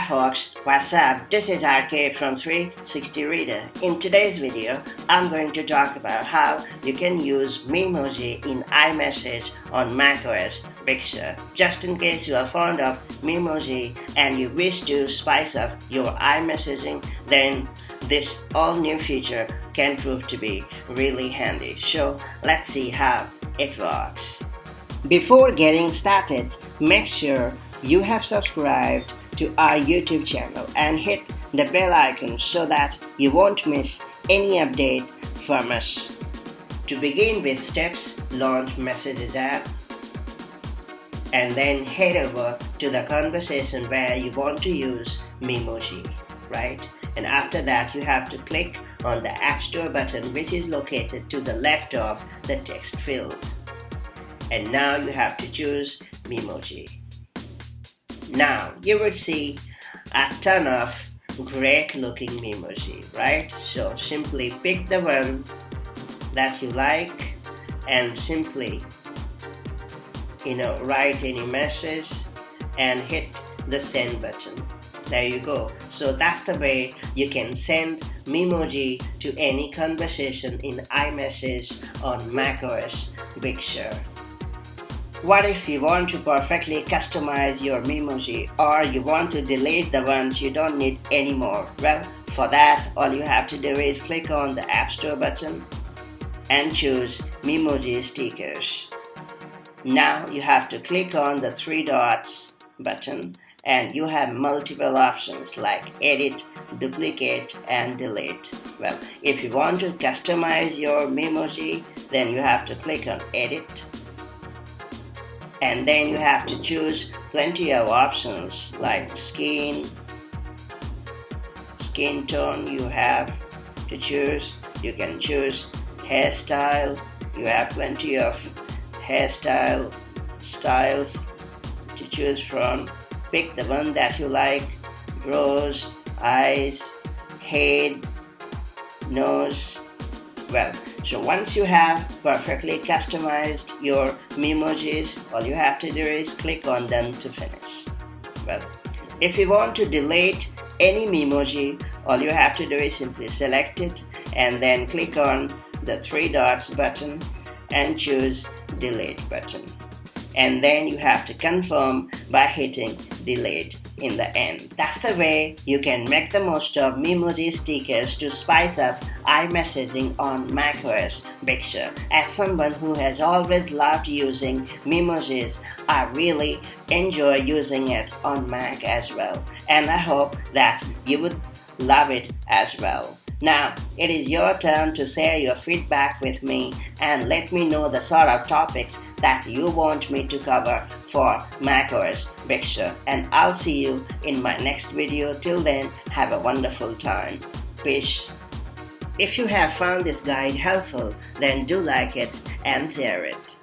Hi folks, what's up? This is Arcade from 360 Reader. In today's video, I'm going to talk about how you can use Memoji in iMessage on macOS Big Sur. Just in case you are fond of Memoji and you wish to spice up your iMessaging, then this all-new feature can prove to be really handy. So let's see how it works. Before getting started, make sure you have subscribed to our YouTube channel and hit the bell icon so that you won't miss any update from us. To begin with steps, launch Messages app and then head over to the conversation where you want to use Memoji, right? And after that you have to click on the App Store button, which is located to the left of the text field. And now you have to choose Memoji. Now you would see a ton of great looking Memoji, right? So simply pick the one that you like and simply write any message and hit the send button. There you go. So that's the way you can send Memoji to any conversation in iMessage on macOS Big Sur. What if you want to perfectly customize your Memoji, or you want to delete the ones you don't need anymore? Well, for that, all you have to do is click on the App Store button and choose Memoji Stickers. Now you have to click on the three dots button and you have multiple options like edit, duplicate and delete. Well, if you want to customize your Memoji, then you have to click on edit. And then you have to choose plenty of options like skin tone you have to choose. You can choose hairstyle. You have plenty of hairstyle styles to choose from. Pick the one that you like. Brows, eyes, head, nose. Well, so once you have perfectly customized your Memojis, all you have to do is click on Done to finish. Well, if you want to delete any Memoji, all you have to do is simply select it and then click on the three dots button and choose Delete button. And then you have to confirm by hitting Delete in the end. That's the way you can make the most of Memoji stickers to spice up iMessaging on macOS Big Sur. As someone who has always loved using Memojis, I really enjoy using it on Mac as well. And I hope that you would love it as well. Now, it is your turn to share your feedback with me and let me know the sort of topics that you want me to cover for macOS Big Sur. And I'll see you in my next video. Till then, have a wonderful time. Peace. If you have found this guide helpful, then do like it and share it.